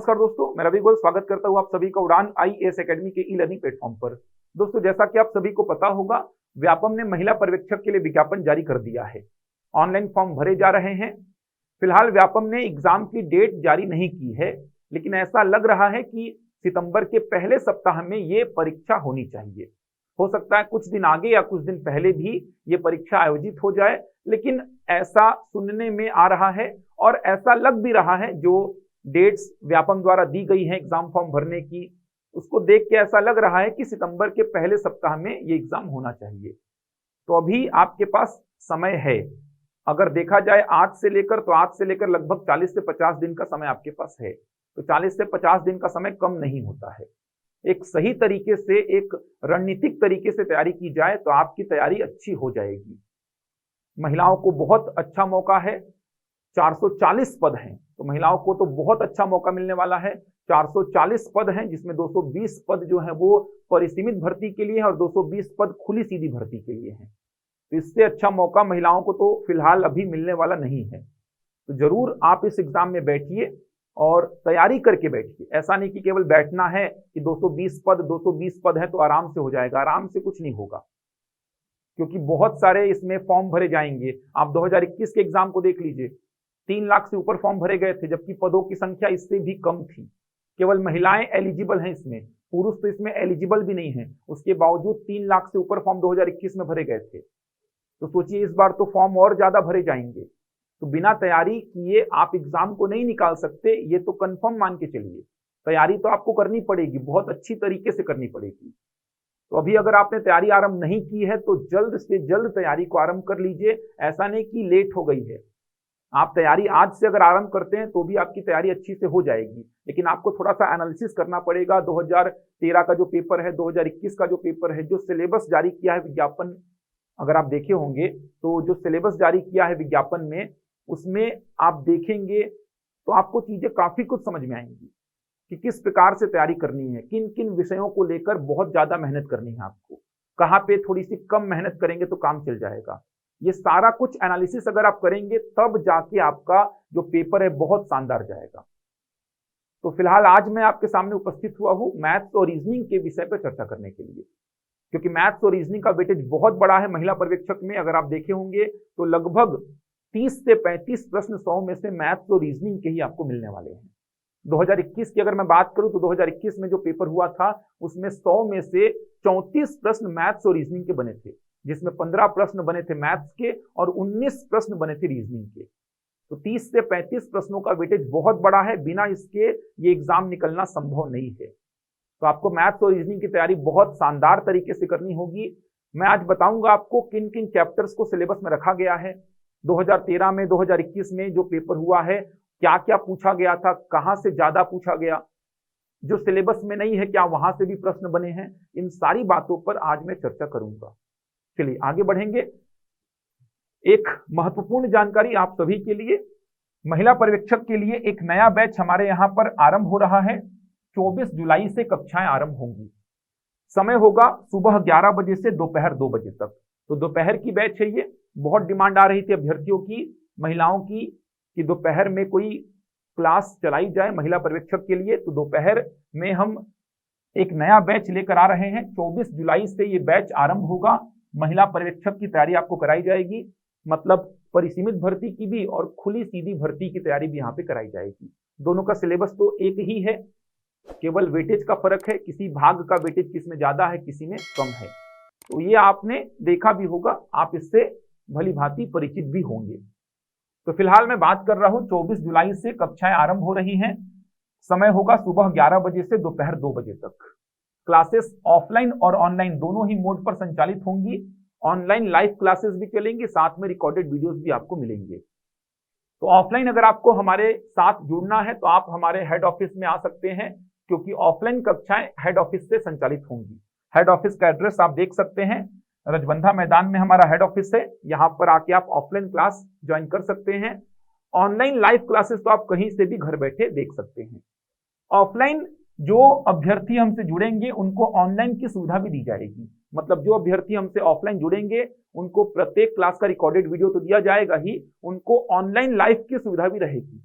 नमस्कार दोस्तों, मैं रवि गोयल स्वागत करता हूं आप सभी का उड़ान आईएएस एकेडमी के ई लर्निंग प्लेटफॉर्म पर। दोस्तों, जैसा कि आप सभी को पता होगा, व्यापम ने महिला पर्यवेक्षक के लिए विज्ञापन जारी कर दिया है। ऑनलाइन फॉर्म भरे जा रहे हैं। फिलहाल व्यापम ने एग्जाम की डेट जारी नहीं की है, लेकिन ऐसा लग रहा है कि सितंबर के पहले सप्ताह में ये परीक्षा होनी चाहिए। हो सकता है कुछ दिन आगे या कुछ दिन पहले भी ये परीक्षा आयोजित हो जाए, लेकिन ऐसा सुनने में आ रहा है और ऐसा लग भी रहा है। जो डेट्स व्यापम द्वारा दी गई हैं एग्जाम फॉर्म भरने की, उसको देख के ऐसा लग रहा है कि सितंबर के पहले सप्ताह में ये एग्जाम होना चाहिए। तो अभी आपके पास समय है। अगर देखा जाए आज से लेकर लगभग 40 से 50 दिन का समय आपके पास है। तो 40 से 50 दिन का समय कम नहीं होता है। एक सही तरीके से, एक रणनीतिक तरीके से तैयारी की जाए तो आपकी तैयारी अच्छी हो जाएगी। महिलाओं को बहुत अच्छा मौका है। 440 पद हैं, तो महिलाओं को तो बहुत अच्छा मौका मिलने वाला है। 440 पद हैं, जिसमें 220 पद जो है वो परिसीमित भर्ती के लिए है और 220 पद खुली सीधी भर्ती के लिए हैं। तो इससे अच्छा मौका महिलाओं को तो फिलहाल अभी मिलने वाला नहीं है। तो जरूर आप इस एग्जाम में बैठिए और तैयारी करके बैठिए। ऐसा नहीं कि केवल बैठना है कि 220 पद है तो आराम से हो जाएगा। आराम से कुछ नहीं होगा, क्योंकि बहुत सारे इसमें फॉर्म भरे जाएंगे। आप 2021 के एग्जाम को देख लीजिए, 3 लाख से ऊपर फॉर्म भरे गए थे, जबकि पदों की संख्या इससे भी कम थी। केवल महिलाएं एलिजिबल हैं इसमें, पुरुष तो इसमें एलिजिबल भी नहीं है। उसके बावजूद 3 लाख से ऊपर फॉर्म 2021 में भरे गए थे। तो सोचिए, इस बार तो फॉर्म और ज्यादा भरे जाएंगे। तो बिना तैयारी किए आप एग्जाम को नहीं निकाल सकते, ये तो कंफर्म मान के चलिए। तैयारी तो आपको करनी पड़ेगी, बहुत अच्छी तरीके से करनी पड़ेगी। तो अभी अगर आपने तैयारी आरंभ नहीं की है तो जल्द से जल्द तैयारी को आरंभ कर लीजिए। ऐसा नहीं कि लेट हो गई है। आप तैयारी आज से अगर आरंभ करते हैं तो भी आपकी तैयारी अच्छी से हो जाएगी, लेकिन आपको थोड़ा सा एनालिसिस करना पड़ेगा। 2013 का जो पेपर है, 2021 का जो पेपर है, जो सिलेबस जारी किया है विज्ञापन, अगर आप देखे होंगे तो जो सिलेबस जारी किया है विज्ञापन में, उसमें आप देखेंगे तो आपको चीजें काफी कुछ समझ में आएंगी कि किस प्रकार से तैयारी करनी है, किन किन विषयों को लेकर बहुत ज्यादा मेहनत करनी है आपको, कहाँ पे थोड़ी सी कम मेहनत करेंगे तो काम चल जाएगा। ये सारा कुछ एनालिसिस अगर आप करेंगे तब जाके आपका जो पेपर है बहुत शानदार जाएगा। तो फिलहाल आज मैं आपके सामने उपस्थित हुआ हूं मैथ्स और रीजनिंग के विषय पर चर्चा करने के लिए, क्योंकि मैथ्स और रीजनिंग का वेटेज बहुत बड़ा है महिला पर्यवेक्षक में। अगर आप देखे होंगे तो लगभग 30 से 35 प्रश्न 100 में से मैथ्स और रीजनिंग के ही आपको मिलने वाले हैं। 2021 की अगर मैं बात करूं तो 2021 में जो पेपर हुआ था उसमें 100 में से 34 प्रश्न मैथ्स और रीजनिंग के बने थे, जिसमें 15 प्रश्न बने थे मैथ्स के और 19 प्रश्न बने थे रीजनिंग के। तो 30 से 35 प्रश्नों का वेटेज बहुत बड़ा है। बिना इसके ये एग्जाम निकलना संभव नहीं है। तो आपको मैथ्स और रीजनिंग की तैयारी बहुत शानदार तरीके से करनी होगी। मैं आज बताऊंगा आपको किन किन चैप्टर्स को सिलेबस में रखा गया है। 2013 में, 2021 में जो पेपर हुआ है, क्या क्या पूछा गया था, कहां से ज्यादा पूछा गया, जो सिलेबस में नहीं है क्या वहां से भी प्रश्न बने हैं। इन सारी बातों पर आज मैं चर्चा करूंगा। चलिए आगे बढ़ेंगे। एक महत्वपूर्ण जानकारी आप सभी के लिए, महिला पर्यवेक्षक के लिए एक नया बैच हमारे यहाँ पर आरंभ हो रहा है। 24 जुलाई से कक्षाएं आरंभ होंगी। समय होगा सुबह 11 बजे से दोपहर 2 बजे तक। तो दोपहर की बैच है ये। बहुत डिमांड आ रही थी अभ्यर्थियों की, महिलाओं की, कि दोपहर में कोई क्लास चलाई जाए महिला पर्यवेक्षक के लिए। तो दोपहर में हम एक नया बैच लेकर आ रहे हैं। 24 जुलाई से ये बैच आरंभ होगा। महिला पर्यवेक्षक की तैयारी आपको कराई जाएगी, मतलब परिसीमित भर्ती की भी और खुली सीधी भर्ती की तैयारी भी यहाँ पे कराई जाएगी। दोनों का सिलेबस तो एक ही है, केवल वेटेज का फर्क है। किसी भाग का वेटेज किसमें ज्यादा है, किसी में कम है। तो ये आपने देखा भी होगा, आप इससे भली भांति परिचित भी होंगे। तो फिलहाल मैं बात कर रहा हूं 24 जुलाई से कक्षाएं आरंभ हो रही हैं। समय होगा सुबह 11 बजे से दोपहर 2 बजे तक। क्लासेस ऑफलाइन और ऑनलाइन दोनों ही मोड पर संचालित होंगी। ऑनलाइन लाइव क्लासेस भी चलेंगी, साथ में रिकॉर्डेड वीडियोस भी आपको मिलेंगे। तो ऑफलाइन अगर आपको हमारे साथ जुड़ना है तो आप हमारे हेड ऑफिस में आ सकते हैं, क्योंकि ऑफलाइन कक्षाएं हेड ऑफिस से संचालित होंगी। हेड ऑफिस का एड्रेस आप देख सकते हैं, रजबंधा मैदान में हमारा हेड ऑफिस है। यहाँ पर आके आप ऑफलाइन क्लास ज्वाइन कर सकते हैं। ऑनलाइन लाइव क्लासेस तो आप कहीं से भी घर बैठे देख सकते हैं। ऑफलाइन जो अभ्यर्थी हमसे जुड़ेंगे उनको ऑनलाइन की सुविधा भी दी जाएगी। मतलब जो अभ्यर्थी हमसे ऑफलाइन जुड़ेंगे उनको प्रत्येक क्लास का रिकॉर्डेड वीडियो तो दिया जाएगा ही, उनको ऑनलाइन लाइव की सुविधा भी रहेगी।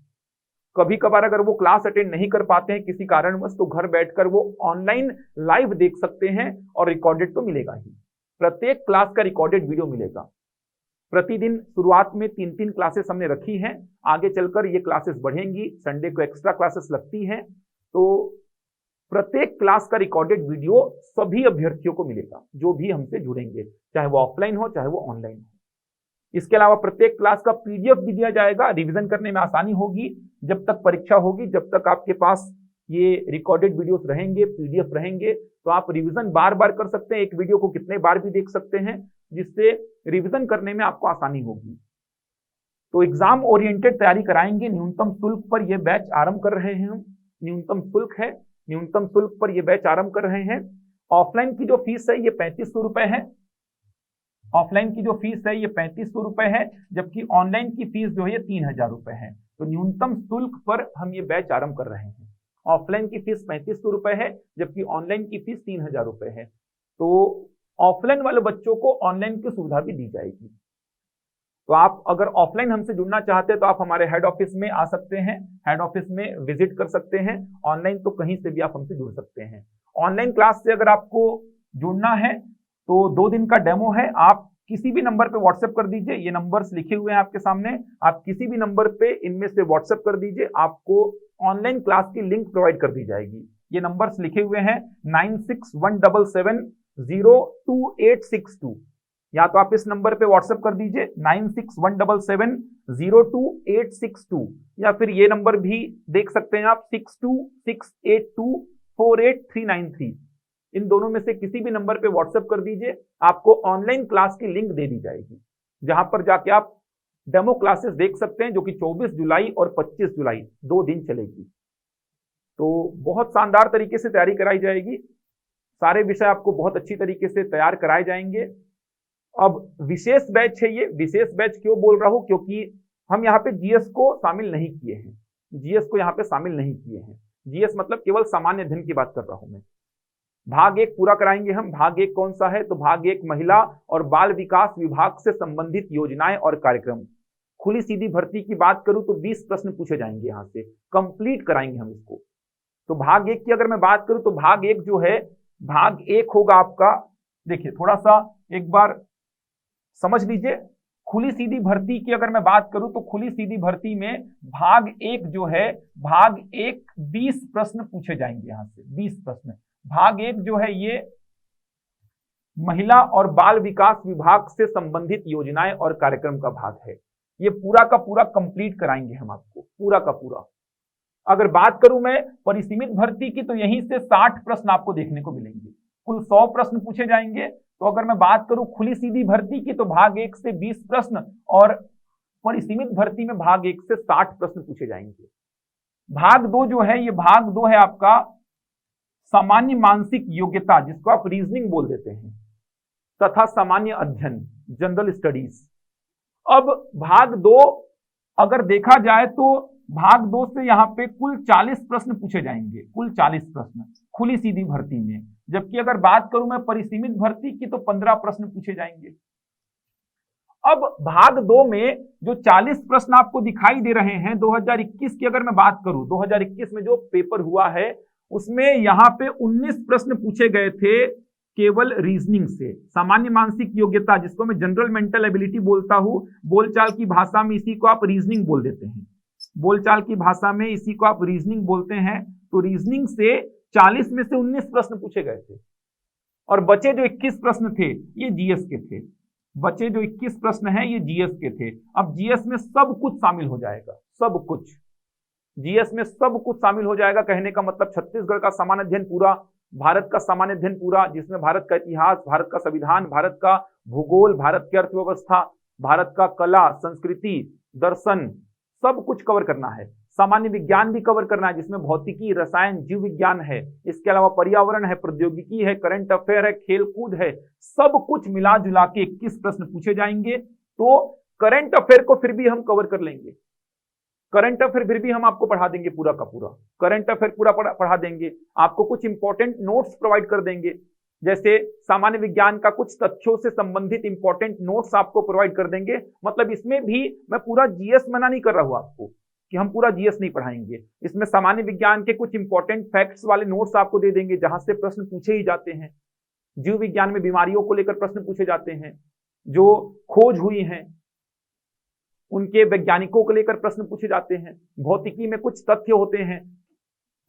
कभी कभार अगर वो क्लास अटेंड नहीं कर पाते हैं किसी कारणवश, तो घर बैठकर वो ऑनलाइन लाइव देख सकते हैं और रिकॉर्डेड तो मिलेगा ही। प्रत्येक क्लास का रिकॉर्डेड वीडियो मिलेगा। प्रतिदिन शुरुआत में 3-3 क्लासेस हमने रखी हैं, आगे चलकर ये क्लासेस बढ़ेंगी, संडे को एक्स्ट्रा क्लासेस लगती हैं। तो प्रत्येक क्लास का रिकॉर्डेड वीडियो सभी अभ्यर्थियों को मिलेगा जो भी हमसे जुड़ेंगे, चाहे वो ऑफलाइन हो चाहे वो ऑनलाइन हो। इसके अलावा प्रत्येक क्लास का पीडीएफ भी दिया जाएगा, रिवीजन करने में आसानी होगी। जब तक परीक्षा होगी, जब तक आपके पास ये रिकॉर्डेड वीडियोस रहेंगे, पीडीएफ रहेंगे, तो आप रिवीजन बार बार कर सकते हैं। एक वीडियो को कितने बार भी देख सकते हैं, जिससे रिवीजन करने में आपको आसानी होगी। तो एग्जाम ओरिएंटेड तैयारी कराएंगे। न्यूनतम शुल्क पर यह बैच आरंभ कर रहे हैं हम। न्यूनतम शुल्क है, न्यूनतम शुल्क पर यह बैच आरंभ कर रहे हैं। ऑफलाइन की जो फीस है ये 3500 रुपए है। ऑफलाइन की जो फीस है ये 3500 रुपए है, जबकि ऑनलाइन की फीस जो है ये 3000 रुपए है। तो न्यूनतम शुल्क पर हम ये बैच आरंभ कर रहे हैं। ऑफलाइन की फीस 3500 रुपए है, जबकि ऑनलाइन की फीस 3000 रुपए है। तो ऑफलाइन वाले बच्चों को ऑनलाइन की सुविधा भी दी जाएगी। तो आप अगर ऑफलाइन हमसे जुड़ना चाहते हैं तो आप हमारे हेड ऑफिस में आ सकते हैं, हेड ऑफिस में विजिट कर सकते हैं। ऑनलाइन तो कहीं से भी आप हमसे जुड़ सकते हैं। ऑनलाइन क्लास से अगर आपको जुड़ना है तो 2 दिन का डेमो है। आप किसी भी नंबर पे व्हाट्सएप कर दीजिए, ये नंबर्स लिखे हुए हैं आपके सामने। आप किसी भी नंबर पे इनमें से व्हाट्सएप कर दीजिए, आपको ऑनलाइन क्लास की लिंक प्रोवाइड कर दी जाएगी। ये नंबर्स लिखे हुए हैं 9617702862। या तो आप इस नंबर पे व्हाट्सएप कर दीजिए 9617702862, या फिर ये नंबर भी देख सकते हैं आप 6268248393। इन दोनों में से किसी भी नंबर पे व्हाट्सएप कर दीजिए, आपको ऑनलाइन क्लास की लिंक दे दी जाएगी, जहां पर जाके आप डेमो क्लासेस देख सकते हैं, जो कि 24 जुलाई और 25 जुलाई 2 दिन चलेगी। तो बहुत शानदार तरीके से तैयारी कराई जाएगी। सारे विषय आपको बहुत अच्छी तरीके से तैयार कराए जाएंगे। अब विशेष बैच है ये। विशेष बैच क्यों बोल रहा हूं, क्योंकि हम यहाँ पे जीएस को शामिल नहीं किए हैं। जीएस को यहाँ पे शामिल नहीं किए हैं। जीएस मतलब केवल सामान्य अध्ययन की बात कर रहा हूं मैं। भाग 1 पूरा कराएंगे हम। भाग 1 कौन सा है, तो भाग 1 महिला और बाल विकास विभाग से संबंधित योजनाएं और कार्यक्रम। खुली सीधी भर्ती की बात करूं तो 20 प्रश्न पूछे जाएंगे, यहां से कंप्लीट कराएंगे हम इसको। तो भाग 1 की अगर मैं बात करूं तो भाग 1 जो है, भाग 1 होगा आपका, देखिए थोड़ा सा एक बार समझ लीजिए। खुली सीधी भर्ती की अगर मैं बात करूं तो खुली सीधी भर्ती में भाग 1 जो है, भाग 1 20 प्रश्न पूछे जाएंगे, यहां से 20 प्रश्न। भाग 1 जो है ये महिला और बाल विकास विभाग से संबंधित योजनाएं और कार्यक्रम का भाग है। ये पूरा का पूरा कंप्लीट कराएंगे हम आपको, पूरा का पूरा। अगर बात करूं मैं परिसीमित भर्ती की, तो यहीं से 60 प्रश्न आपको देखने को मिलेंगे। कुल 100 प्रश्न पूछे जाएंगे। तो अगर मैं बात करूं खुली सीधी भर्ती की, तो भाग 1 से 20 प्रश्न और परिसीमित भर्ती में भाग 1 से 60 प्रश्न पूछे जाएंगे। भाग 2 जो है, ये भाग 2 है आपका सामान्य मानसिक योग्यता, जिसको आप रीजनिंग बोल देते हैं, तथा सामान्य अध्ययन, जनरल स्टडीज। अब भाग 2 अगर देखा जाए तो भाग 2 से यहां पे कुल 40 प्रश्न पूछे जाएंगे, कुल 40 प्रश्न खुली सीधी भर्ती में। जबकि अगर बात करूं मैं परिसीमित भर्ती की, तो 15 प्रश्न पूछे जाएंगे। अब भाग 2 में जो 40 प्रश्न आपको दिखाई दे रहे हैं, 2021 की अगर मैं बात करूं, 2021 में जो पेपर हुआ है उसमें यहां पे 19 प्रश्न पूछे गए थे केवल रीजनिंग से। सामान्य मानसिक योग्यता, जिसको मैं जनरल मेंटल एबिलिटी बोलता हूं, बोलचाल की भाषा में इसी को आप रीजनिंग बोल देते हैं। बोलचाल की भाषा में इसी को आप रीजनिंग बोलते हैं। तो रीजनिंग से 40 में से 19 प्रश्न पूछे गए थे, और बचे जो 21 प्रश्न थे ये जीएस के थे। बचे जो 21 प्रश्न हैं ये जीएस के थे। अब जीएस में सब कुछ शामिल हो जाएगा, सब कुछ जीएस में सब कुछ शामिल हो जाएगा। कहने का मतलब छत्तीसगढ़ का सामान्य अध्ययन पूरा, भारत का सामान्य अध्ययन पूरा, जिसमें भारत का इतिहास, भारत का संविधान, भारत का भूगोल, भारत की अर्थव्यवस्था, भारत का कला, संस्कृति, दर्शन, सब कुछ कवर करना है। सामान्य विज्ञान भी कवर करना है, जिसमें भौतिकी, रसायन, जीव विज्ञान है। इसके अलावा पर्यावरण है, प्रौद्योगिकी है, करंट अफेयर है, खेलकूद है। सब कुछ मिला जुला के 21 प्रश्न पूछे जाएंगे। तो करंट अफेयर को फिर भी हम कवर कर लेंगे। करंट अफेयर फिर भी हम आपको पढ़ा देंगे, पूरा का पूरा करंट अफेयर पूरा पढ़ा देंगे। आपको कुछ इंपॉर्टेंट नोट्स प्रोवाइड कर देंगे, जैसे सामान्य विज्ञान का कुछ तथ्यों से संबंधित इंपॉर्टेंट नोट्स आपको प्रोवाइड कर देंगे। मतलब इसमें भी मैं पूरा जीएस मना नहीं कर रहा हूं आपको, कि हम पूरा जीएस नहीं पढ़ाएंगे। इसमें सामान्य विज्ञान के कुछ इंपॉर्टेंट फैक्ट्स वाले नोट्स आपको दे देंगे जहां से प्रश्न पूछे ही जाते हैं। जीव विज्ञान में बीमारियों को लेकर प्रश्न पूछे जाते हैं, जो खोज हुई हैं उनके वैज्ञानिकों को लेकर प्रश्न पूछे जाते हैं। भौतिकी में कुछ तथ्य होते हैं,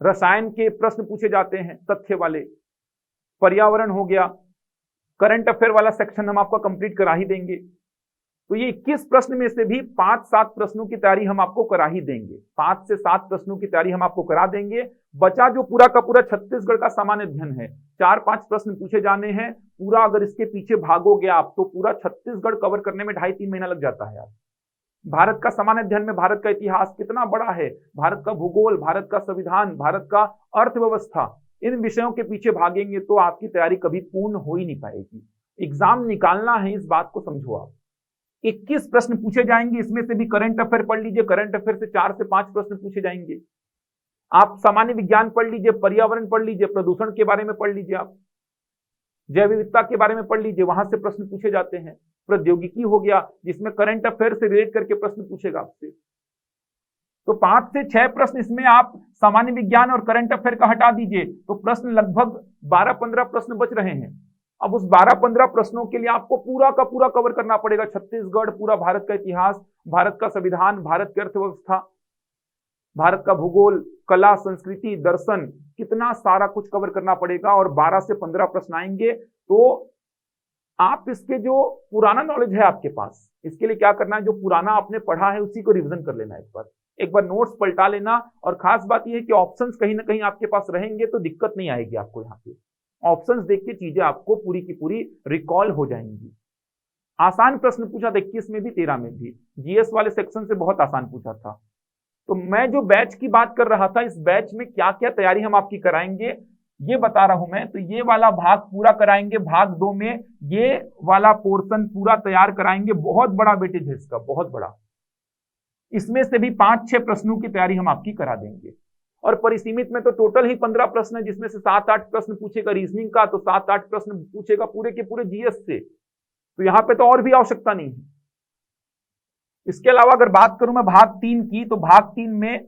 रसायन के प्रश्न पूछे जाते हैं तथ्य वाले। पर्यावरण हो गया, करंट अफेयर वाला सेक्शन हम आपको कंप्लीट करा ही देंगे। तो ये 21 प्रश्न में से भी 5-7 प्रश्नों की तैयारी हम आपको करा ही देंगे। 5 से 7 प्रश्नों की तैयारी हम आपको करा देंगे। बचा जो पूरा का पूरा छत्तीसगढ़ का सामान्य अध्ययन है, 4-5 प्रश्न पूछे जाने हैं। पूरा अगर इसके पीछे भागोगे आप तो पूरा छत्तीसगढ़ कवर करने में 2.5-3 महीना लग जाता है यार। भारत का सामान्य अध्ययन में भारत का इतिहास कितना बड़ा है, भारत का भूगोल, भारत का संविधान, भारत का अर्थव्यवस्था, इन विषयों के पीछे भागेंगे तो आपकी तैयारी कभी पूर्ण हो ही नहीं पाएगी। एग्जाम निकालना है, इस बात को समझो आप। 21 प्रश्न पूछे जाएंगे, इसमें से भी करंट अफेयर पढ़ लीजिए। करंट अफेयर से 4 से 5 प्रश्न पूछे जाएंगे। आप सामान्य विज्ञान पढ़ लीजिए, पर्यावरण पढ़ लीजिए, प्रदूषण के बारे में पढ़ लीजिए, आप जैव विविधता के बारे में पढ़ लीजिए, वहां से प्रश्न पूछे जाते हैं। प्रौद्योगिकी हो गया जिसमें करंट अफेयर से रिलेट करके प्रश्न पूछेगा आपसे। तो 5 से 6 प्रश्न इसमें आप सामान्य विज्ञान और करंट अफेयर का हटा दीजिए तो प्रश्न लगभग 12-15 प्रश्न बच रहे हैं। अब उस 12-15 प्रश्नों के लिए आपको पूरा का पूरा कवर करना पड़ेगा। छत्तीसगढ़, पूरा भारत का इतिहास, भारत का संविधान, भारत की अर्थव्यवस्था, भारत का भूगोल, कला, संस्कृति, दर्शन, कितना सारा कुछ कवर करना पड़ेगा। और 12 से 15 प्रश्न आएंगे तो आप इसके जो पुराना नॉलेज है आपके पास, इसके लिए क्या करना है, जो पुराना आपने पढ़ा है उसी को रिवीजन कर लेना। एक बार नोट्स पलटा लेना। और खास बात यह है कि ऑप्शंस कहीं ना कहीं आपके पास रहेंगे तो दिक्कत नहीं आएगी आपको। यहाँ पे ऑप्शंस देख के चीजें आपको पूरी की पूरी रिकॉल हो जाएंगी। आसान प्रश्न पूछा था 21 में भी, 13 में भी। जीएस वाले सेक्शन से बहुत आसान पूछा था। तो मैं जो बैच की बात कर रहा था, इस बैच में क्या क्या तैयारी हम आपकी कराएंगे ये बता रहा हूं मैं। तो ये वाला भाग पूरा कराएंगे, भाग 2 में ये वाला पोर्शन पूरा तैयार कराएंगे। बहुत बड़ा वेटेज है इसका, बहुत बड़ा। इसमें से भी 5-6 प्रश्नों की तैयारी हम आपकी करा देंगे। और परिसीमित में तो टोटल ही 15 प्रश्न है, जिसमें से 7-8 प्रश्न पूछेगा रीजनिंग का, तो 7-8 प्रश्न पूछेगा पूरे के पूरे जीएस से। तो यहां पे तो और भी आवश्यकता नहीं है। इसके अलावा अगर बात करूं मैं भाग 3 की, तो भाग 3 में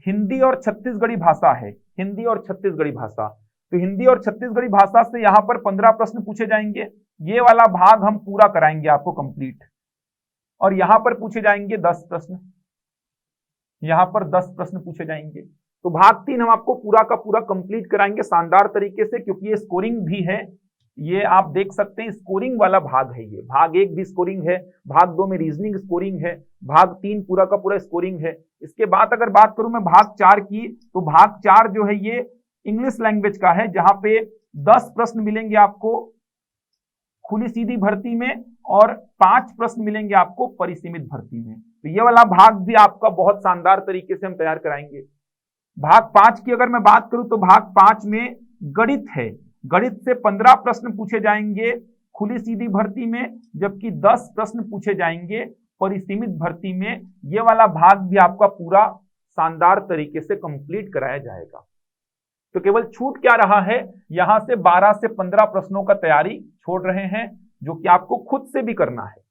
हिंदी और छत्तीसगढ़ी भाषा है। हिंदी और छत्तीसगढ़ी भाषा, तो हिंदी और छत्तीसगढ़ी भाषा से यहां पर 15 प्रश्न पूछे जाएंगे। ये वाला भाग हम पूरा कराएंगे आपको कंप्लीट। और यहां पर पूछे जाएंगे 10 प्रश्न, यहां पर 10 प्रश्न पूछे जाएंगे। तो भाग 3 हम आपको पूरा का पूरा कंप्लीट कराएंगे शानदार तरीके से, क्योंकि ये स्कोरिंग भी है। ये आप देख सकते हैं स्कोरिंग वाला भाग है। ये भाग 1 भी स्कोरिंग है, भाग 2 में रीजनिंग स्कोरिंग है, भाग 3 पूरा का पूरा स्कोरिंग है। इसके बाद अगर बात करूं मैं भाग 4 की, तो भाग 4 जो है ये इंग्लिश लैंग्वेज का है, जहां पे 10 प्रश्न मिलेंगे आपको खुली सीधी भर्ती में और 5 प्रश्न मिलेंगे आपको परिसीमित भर्ती में। तो ये वाला भाग भी आपका बहुत शानदार तरीके से हम तैयार कराएंगे। भाग 5 की अगर मैं बात करूं तो भाग 5 में गणित है। गणित से 15 प्रश्न पूछे जाएंगे खुली सीधी भर्ती में, जबकि 10 प्रश्न पूछे जाएंगे परिसीमित भर्ती में। ये वाला भाग भी आपका पूरा शानदार तरीके से कंप्लीट कराया जाएगा। तो केवल छूट क्या रहा है, यहां से 12 से 15 प्रश्नों का तैयारी छोड़ रहे हैं, जो कि आपको खुद से भी करना है।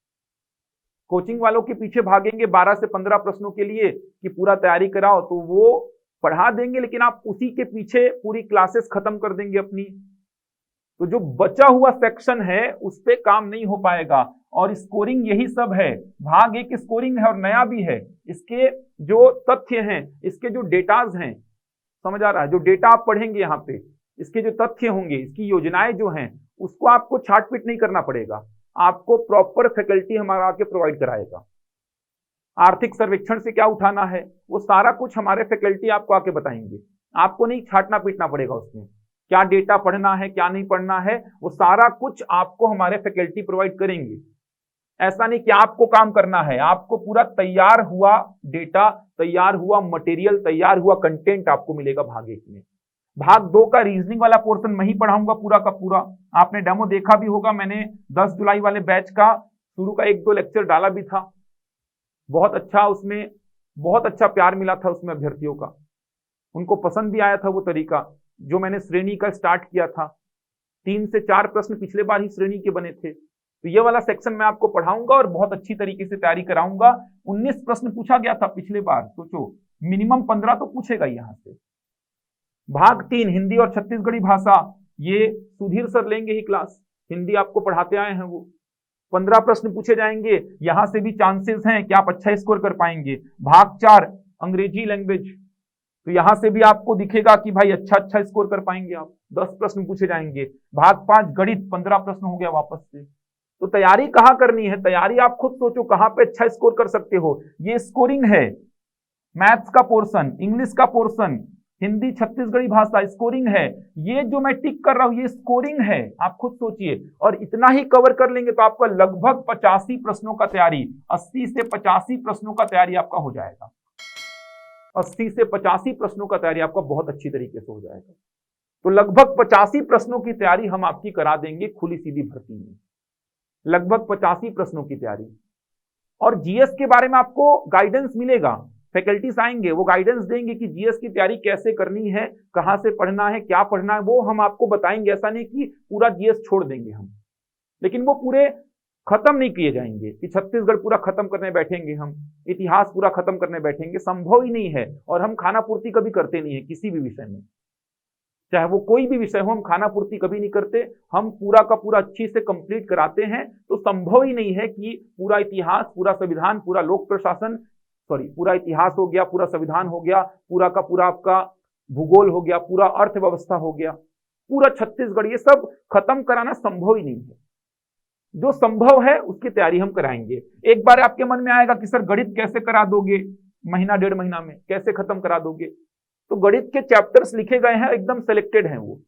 कोचिंग वालों के पीछे भागेंगे 12 से 15 प्रश्नों के लिए कि पूरा तैयारी कराओ, तो वो पढ़ा देंगे, लेकिन आप उसी के पीछे पूरी क्लासेस खत्म कर देंगे अपनी। तो जो बचा हुआ सेक्शन है उस पे काम नहीं हो पाएगा। और स्कोरिंग यही सब है। भाग 1 स्कोरिंग है और नया भी है। इसके जो तथ्य हैं, इसके जो डेटाज हैं, समझ आ रहा है, जो डेटा आप पढ़ेंगे यहाँ पे, इसके जो तथ्य होंगे, इसकी योजनाएं जो हैं, उसको आपको छाटपीट नहीं करना पड़ेगा। आपको प्रॉपर फैकल्टी हमारा आके प्रोवाइड कराएगा। आर्थिक सर्वेक्षण से क्या उठाना है वो सारा कुछ हमारे फैकल्टी आपको आके बताएंगे। आपको नहीं छाटना पीटना पड़ेगा उसमें, क्या डेटा पढ़ना है क्या नहीं पढ़ना है, वो सारा कुछ आपको हमारे फैकल्टी प्रोवाइड करेंगे। ऐसा नहीं कि आपको काम करना है, आपको पूरा तैयार हुआ डेटा, तैयार हुआ मटेरियल, तैयार हुआ कंटेंट आपको मिलेगा भाग 1 में। भाग 2 का रीजनिंग वाला पोर्शन मैं ही पढ़ाऊंगा पूरा का पूरा। आपने डेमो देखा भी होगा, मैंने 10 जुलाई वाले बैच का शुरू का 1-2 लेक्चर डाला भी था। बहुत अच्छा, उसमें बहुत अच्छा प्यार मिला था उसमें अभ्यर्थियों का, उनको पसंद भी आया था वो तरीका जो मैंने श्रेणी का स्टार्ट किया था। 3 से 4 प्रश्न पिछले बार ही श्रेणी के बने थे, तो ये वाला सेक्शन मैं आपको पढ़ाऊंगा और बहुत अच्छी तरीके से तैयारी कराऊंगा। 19 प्रश्न पूछा गया था पिछले बार, सोचो मिनिमम 15 तो पूछेगा यहां से। भाग 3 हिंदी और छत्तीसगढ़ी भाषा, ये सुधीर सर लेंगे ही क्लास, हिंदी आपको पढ़ाते आए हैं वो। 15 प्रश्न पूछे जाएंगे, यहां से भी चांसेस हैं कि आप अच्छा स्कोर कर पाएंगे। भाग 4 अंग्रेजी लैंग्वेज, तो यहां से भी आपको दिखेगा कि भाई अच्छा स्कोर कर पाएंगे आप, 10 प्रश्न पूछे जाएंगे। भाग 5 गणित, 15 प्रश्न हो गया वापस से। तो तैयारी कहां करनी है, तैयारी आप खुद सोचो कहां पे अच्छा स्कोर कर सकते हो। ये स्कोरिंग है, मैथ्स का पोर्शन, इंग्लिश का पोर्शन, हिंदी छत्तीसगढ़ी भाषा स्कोरिंग है। ये जो मैं टिक कर रहा हूं ये स्कोरिंग है, आप खुद सोचिए। और इतना ही कवर कर लेंगे तो आपका लगभग 85 प्रश्नों का तैयारी, 80 से 85 प्रश्नों का तैयारी आपका हो जाएगा। 80 से 85 प्रश्नों का तैयारी आपका बहुत अच्छी तरीके से हो जाएगा। तो लगभग 85 प्रश्नों की तैयारी हम आपकी करा देंगे खुली सीधी भर्ती में, लगभग 85 प्रश्नों की तैयारी। और जीएस के बारे में आपको गाइडेंस मिलेगा, फैकल्टीज आएंगे वो गाइडेंस देंगे कि जीएस की तैयारी कैसे करनी है, कहां से पढ़ना है, क्या पढ़ना है, वो हम आपको बताएंगे। ऐसा नहीं कि पूरा जीएस छोड़ देंगे हम, लेकिन वो पूरे खत्म नहीं किए जाएंगे कि छत्तीसगढ़ पूरा खत्म करने बैठेंगे हम, इतिहास पूरा खत्म करने बैठेंगे, संभव ही नहीं है। और हम खाना पूर्ति कभी करते नहीं है किसी भी विषय में, चाहे वो कोई भी विषय हो, हम खाना पूर्ति कभी नहीं करते, हम पूरा का पूरा अच्छी से कंप्लीट कराते हैं। तो संभव ही नहीं है कि पूरा इतिहास, पूरा संविधान, पूरा लोक प्रशासन, पूरा इतिहास हो गया, पूरा संविधान हो गया, पूरा का पूरा आपका भूगोल हो गया, पूरा अर्थव्यवस्था हो गया, पूरा छत्तीसगढ़, ये सब खत्म कराना संभव ही नहीं है। जो संभव है उसकी तैयारी हम कराएंगे। एक बार आपके मन में आएगा कि सर गणित कैसे करा दोगे, महीना 1.5 महीना में कैसे खत्म करा दोगे, तो गणित के चैप्टर्स लिखे गए हैं, एकदम सेलेक्टेड हैं, वो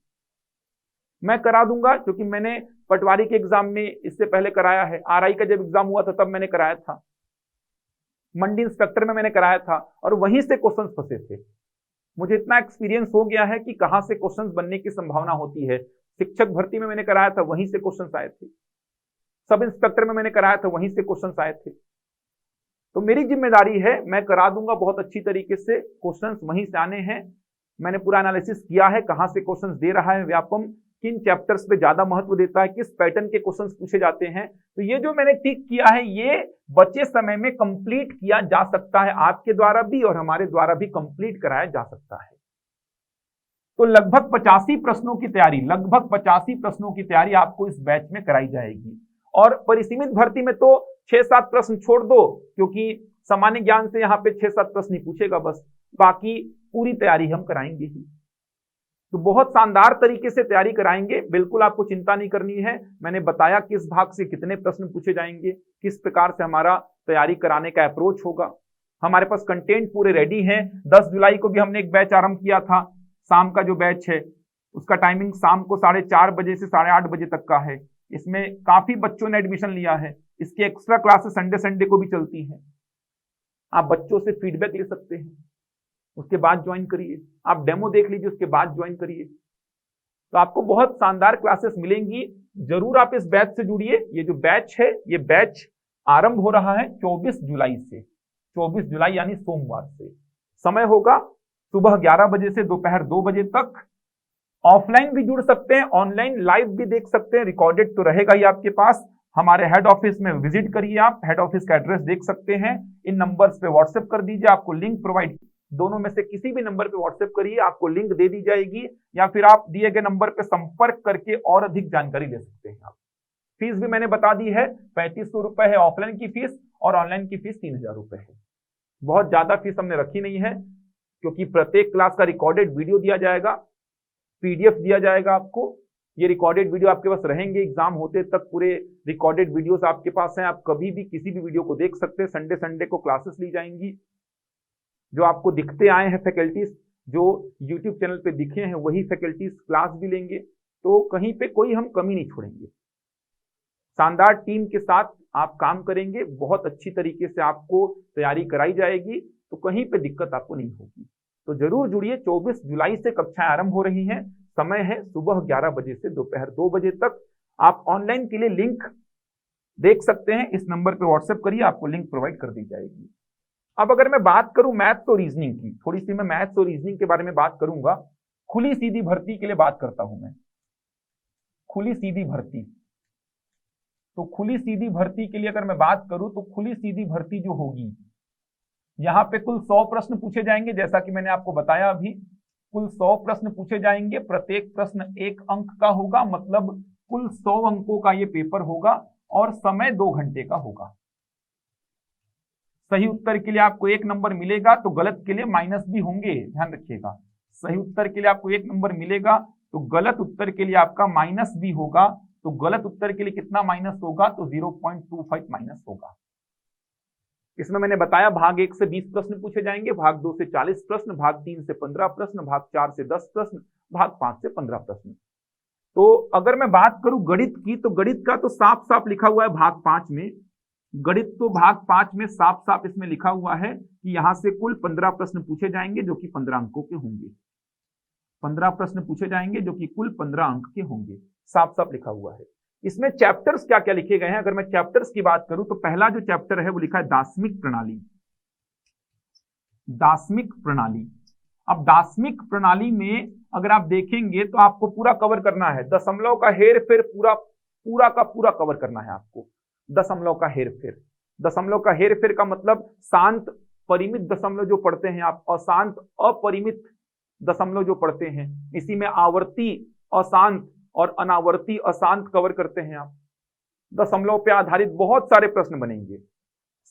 मैं करा दूंगा, क्योंकि मैंने पटवारी के एग्जाम में इससे पहले कराया है। आरआई का जब एग्जाम हुआ था तब मैंने कराया था, मंडी इंस्पेक्टर में मैंने कराया था, और वहीं से क्वेश्चंस फंसे थे। मुझे इतना एक्सपीरियंस हो गया है कि कहां से क्वेश्चंस बनने की संभावना होती है। शिक्षक भर्ती में मैंने कराया था, वहीं से क्वेश्चंस आए थे। सब इंस्पेक्टर में मैंने कराया था, वहीं से क्वेश्चंस आए थे। तो मेरी जिम्मेदारी है, मैं करा दूंगा बहुत अच्छी तरीके से, क्वेश्चंस वहीं से आने हैं। मैंने पूरा एनालिसिस किया है कहां से क्वेश्चंस दे रहा है व्यापम, किन चैप्टर्स पे ज्यादा महत्व देता है, किस पैटर्न के क्वेश्चंस पूछे जाते हैं। तो ये जो मैंने टिक किया है ये बचे समय में कंप्लीट किया जा सकता है, आपके द्वारा भी और हमारे द्वारा भी कंप्लीट कराया जा सकता है। तो लगभग 85 प्रश्नों की तैयारी, लगभग 85 प्रश्नों की तैयारी आपको इस बैच में कराई जाएगी। और परिसीमित भर्ती में तो 6-7 प्रश्न छोड़ दो, क्योंकि सामान्य ज्ञान से यहाँ पे 6-7 प्रश्न ही पूछेगा बस, बाकी पूरी तैयारी हम कराएंगे ही। तो बहुत शानदार तरीके से तैयारी कराएंगे, बिल्कुल आपको चिंता नहीं करनी है। मैंने बताया किस भाग से कितने प्रश्न पूछे जाएंगे, किस प्रकार से हमारा तैयारी कराने का अप्रोच होगा। हमारे पास कंटेंट पूरे रेडी हैं। 10 जुलाई को भी हमने एक बैच आरंभ किया था, शाम का जो बैच है उसका टाइमिंग शाम को 4:30 बजे से 8:30 बजे तक का है। इसमें काफी बच्चों ने एडमिशन लिया है। इसकी एक्स्ट्रा क्लासेस संडे को भी चलती हैं। आप बच्चों से फीडबैक ले सकते हैं, उसके बाद ज्वाइन करिए, आप डेमो देख लीजिए, उसके बाद ज्वाइन करिए। तो आपको बहुत शानदार क्लासेस मिलेंगी, जरूर आप इस बैच से जुड़िए। ये जो बैच है, ये बैच आरंभ हो रहा है 24 जुलाई से, 24 जुलाई यानी सोमवार से। समय होगा सुबह 11 बजे से दोपहर 2 बजे तक। ऑफलाइन भी जुड़ सकते हैं, ऑनलाइन लाइव भी देख सकते हैं, रिकॉर्डेड तो रहेगा ही आपके पास। हमारे हेड ऑफिस में विजिट करिए, आप हेड ऑफिस का एड्रेस देख सकते हैं। इन नंबर्स पे व्हाट्सएप कर दीजिए, आपको लिंक प्रोवाइड, दोनों में से किसी भी नंबर पे व्हाट्सएप करिए, आपको लिंक दे दी जाएगी, या फिर आप दिए गए नंबर पे संपर्क करके और अधिक जानकारी ले सकते हैं। आप फीस भी मैंने बता दी है, 3500 रुपए है ऑफलाइन की फीस, और ऑनलाइन की फीस 3000 रुपए है। बहुत ज्यादा फीस हमने रखी नहीं है, क्योंकि प्रत्येक क्लास का रिकॉर्डेड वीडियो दिया जाएगा, पीडीएफ दिया जाएगा आपको। ये रिकॉर्डेड वीडियो आपके पास रहेंगे एग्जाम होते तक, पूरे रिकॉर्डेड वीडियोस आपके पास हैं, आप कभी भी किसी भी वीडियो को देख सकते हैं। संडे को क्लासेस ली जाएंगी। जो आपको दिखते आए हैं फैकल्टीज, जो यूट्यूब चैनल पे दिखे हैं, वही फैकल्टीज क्लास भी लेंगे। तो कहीं पे कोई हम कमी नहीं छोड़ेंगे। शानदार टीम के साथ आप काम करेंगे, बहुत अच्छी तरीके से आपको तैयारी कराई जाएगी, तो कहीं पे दिक्कत आपको नहीं होगी। तो जरूर जुड़िए। 24 जुलाई से कक्षाएं आरंभ हो रही हैं। समय है सुबह 11 बजे से दोपहर 2 बजे तक। आप ऑनलाइन के लिए लिंक देख सकते हैं, इस नंबर पे व्हाट्सएप करिए, आपको लिंक प्रोवाइड कर दी जाएगी। अब अगर मैं बात करूं मैथ्स और रीजनिंग की, थोड़ी सी मैं मैथ्स और रीजनिंग के बारे में बात करूंगा। खुली सीधी भर्ती के लिए बात करता हूं मैं, खुली सीधी भर्ती। तो खुली सीधी भर्ती के लिए अगर मैं बात करूं तो खुली सीधी भर्ती जो होगी, यहां पे कुल 100 प्रश्न पूछे जाएंगे, जैसा कि मैंने आपको बताया अभी, कुल 100 प्रश्न पूछे जाएंगे, प्रत्येक प्रश्न 1 अंक का होगा, मतलब कुल 100 अंकों का ये पेपर होगा और समय 2 घंटे का होगा। सही उत्तर के लिए आपको 1 नंबर मिलेगा, तो गलत के लिए माइनस भी होंगे, ध्यान रखिएगा। सही उत्तर के लिए आपको 1 नंबर मिलेगा, तो गलत उत्तर के लिए आपका माइनस भी होगा। तो गलत उत्तर के लिए कितना माइनस होगा, तो 0.25 माइनस होगा। इसमें मैंने बताया भाग 1 से 20 प्रश्न पूछे जाएंगे, भाग 2 से 40 प्रश्न, भाग 3 से 15 प्रश्न, भाग 4 से 10 प्रश्न, भाग 5 से 15 प्रश्न। तो अगर मैं बात करूं गणित की, तो गणित का तो साफ साफ लिखा हुआ है भाग 5 में, गणित तो भाग 5 में साफ साफ इसमें लिखा हुआ है कि यहां से कुल 15 प्रश्न पूछे जाएंगे जो कि 15 अंकों के होंगे। 15 प्रश्न पूछे जाएंगे जो कि कुल 15 अंक के होंगे, साफ साफ लिखा हुआ है। इसमें चैप्टर्स क्या क्या लिखे गए हैं, अगर मैं चैप्टर्स की बात करूं तो पहला जो चैप्टर है वो लिखा है दार्शनिक प्रणाली। दार्शनिक प्रणाली, अब दार्शनिक प्रणाली में अगर आप देखेंगे तो आपको पूरा कवर करना है, दशमलव का हेर फेर पूरा का पूरा कवर करना है आपको। दशमलव का हेर फेर, दशमलव का हेर फेर का मतलब शांत परिमित दशमलव जो पढ़ते हैं आप, अशांत अपरिमित दशमलव जो पढ़ते हैं, इसी में आवर्ती अशांत और अनावर्ती अशांत कवर करते हैं आप। दशमलव पे आधारित बहुत सारे प्रश्न बनेंगे,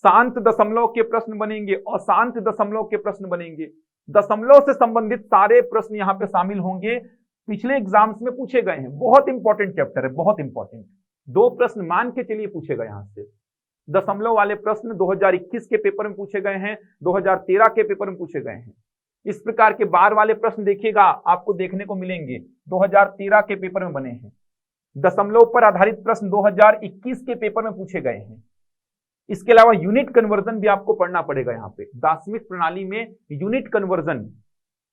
शांत दशमलव के प्रश्न बनेंगे, अशांत दशमलव के प्रश्न बनेंगे, दशमलव से संबंधित सारे प्रश्न यहाँ पे शामिल होंगे, पिछले एग्जाम्स में पूछे गए हैं। बहुत इंपॉर्टेंट चैप्टर है, बहुत इंपॉर्टेंट। 2 प्रश्न मान के चलिए पूछे गए यहां से। दशमलव वाले प्रश्न 2021 के पेपर में पूछे गए हैं, 2013 के पेपर में पूछे गए हैं। इस प्रकार के बार वाले प्रश्न देखिएगा आपको देखने को मिलेंगे, 2013 के पेपर में बने हैं। दशमलव पर आधारित प्रश्न 2021 के पेपर में पूछे गए हैं। इसके अलावा यूनिट कन्वर्जन भी आपको पढ़ना पड़ेगा यहाँ पे, दार्शनिक प्रणाली में यूनिट कन्वर्जन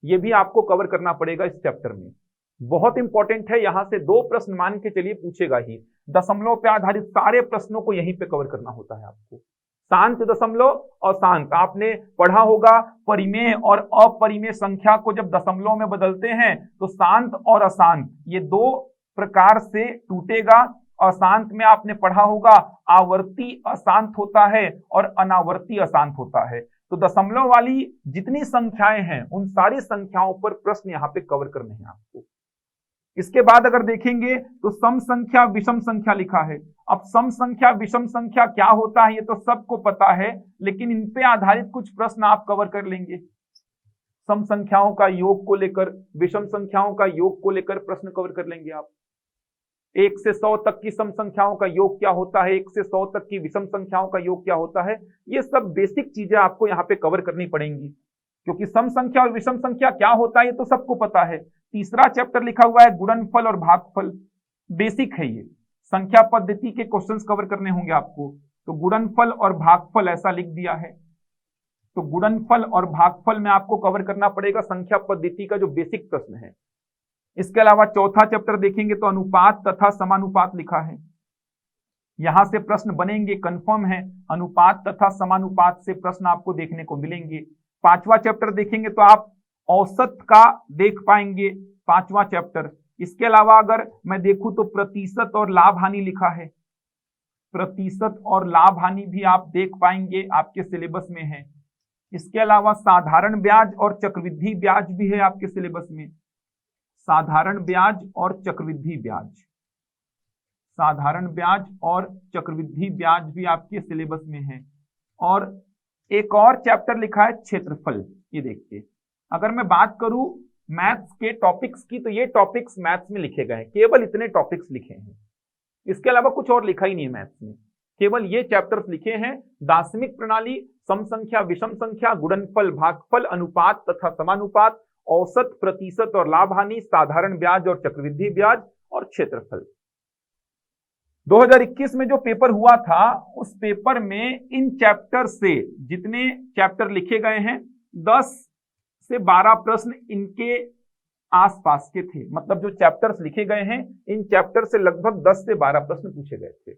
ये भी आपको कवर करना पड़ेगा इस चैप्टर में। बहुत इंपॉर्टेंट है, यहां से 2 प्रश्न मान के चलिए पूछेगा ही। दशमलव पे आधारित सारे प्रश्नों को यहीं पे कवर करना होता है आपको। शांत दशमलव और शांत, आपने पढ़ा होगा परिमेय और अपरिमेय संख्या को जब दशमलव में बदलते हैं तो शांत और अशांत ये 2 प्रकार से टूटेगा। अशांत में आपने पढ़ा होगा आवर्ती अशांत होता है और अनावर्ती अशांत होता है। तो दशमलव वाली जितनी संख्याएं हैं उन सारी संख्याओं पर प्रश्न यहाँ पे कवर करने हैं आपको। इसके बाद अगर देखेंगे तो सम संख्या विषम संख्या लिखा है। अब सम संख्या विषम संख्या क्या होता है ये तो सबको पता है, लेकिन इन पे आधारित कुछ प्रश्न आप कवर कर लेंगे। सम संख्याओं का योग को लेकर, विषम संख्याओं का योग को लेकर प्रश्न कवर कर लेंगे आप। 1 से 100 तक की सम संख्याओं का योग क्या होता है, 1 से 100 तक की विषम संख्याओं का योग क्या होता है, ये सब बेसिक चीजें आपको यहाँ पे कवर करनी पड़ेंगी, क्योंकि सम संख्या और विषम संख्या क्या होता है ये तो सबको पता है। तीसरा चैप्टर लिखा हुआ है गुणनफल और भागफल, बेसिक है ये, संख्या पद्धति के क्वेश्चंस कवर करने होंगे आपको। तो गुणनफल और भागफल ऐसा लिख दिया है, तो गुणनफल और भागफल में आपको कवर करना पड़ेगा संख्या पद्धति का जो बेसिक प्रश्न है। इसके अलावा चौथा चैप्टर देखेंगे तो अनुपात तथा समानुपात लिखा है, यहां से प्रश्न बनेंगे, कंफर्म है। अनुपात तथा समानुपात से प्रश्न आपको देखने को मिलेंगे। 5वां चैप्टर देखेंगे तो आप औसत का देख पाएंगे, 5वां चैप्टर। इसके अलावा अगर मैं देखूं तो प्रतिशत और लाभ हानि लिखा है, प्रतिशत और लाभ हानि भी आप देख पाएंगे, आपके सिलेबस में है। इसके अलावा साधारण ब्याज और चक्रवृद्धि ब्याज भी है आपके सिलेबस में, साधारण ब्याज और चक्रवृद्धि ब्याज, साधारण ब्याज और चक्रवृद्धि ब्याज भी आपके सिलेबस में है। और एक और चैप्टर लिखा है क्षेत्रफल। ये देखिए, अगर मैं बात करूं मैथ्स के टॉपिक्स की तो ये टॉपिक्स मैथ्स में लिखे गए हैं, केवल इतने टॉपिक्स लिखे हैं, इसके अलावा कुछ और लिखा ही नहीं है मैथ्स में, केवल ये चैप्टर्स लिखे हैं। दार्शनिक प्रणाली, सम संख्या विषम संख्या, गुणनफल भागफल, अनुपात तथा समानुपात, औसत प्रतिशत और लाभ हानि, साधारण ब्याज और चक्रवृद्धि ब्याज और क्षेत्रफल। 2021 में जो पेपर हुआ था उस पेपर में इन चैप्टर से जितने चैप्टर लिखे गए हैं 10 से 12 प्रश्न इनके आसपास के थे, मतलब जो चैप्टर्स लिखे गए हैं इन चैप्टर से लगभग 10 से 12 प्रश्न पूछे गए थे,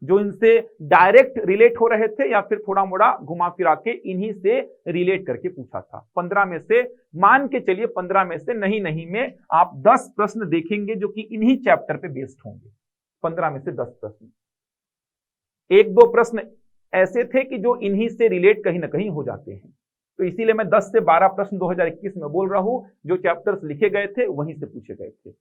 जो इनसे डायरेक्ट रिलेट हो रहे थे या फिर थोड़ा मोड़ा घुमा फिरा के इन्हीं से रिलेट करके पूछा था। 15 में से मान के चलिए 15 में से नहीं में आप 10 प्रश्न देखेंगे जो कि इन्हीं चैप्टर पे बेस्ड होंगे, 15 में से 10 प्रश्न। एक दो प्रश्न ऐसे थे कि जो इन्हीं से रिलेट कहीं ना कहीं हो जाते हैं। तो इसीलिए मैं 10 से 12 प्रश्न 2021 में बोल रहा हूं, जो चैप्टर्स लिखे गए थे वहीं से पूछे गए थे।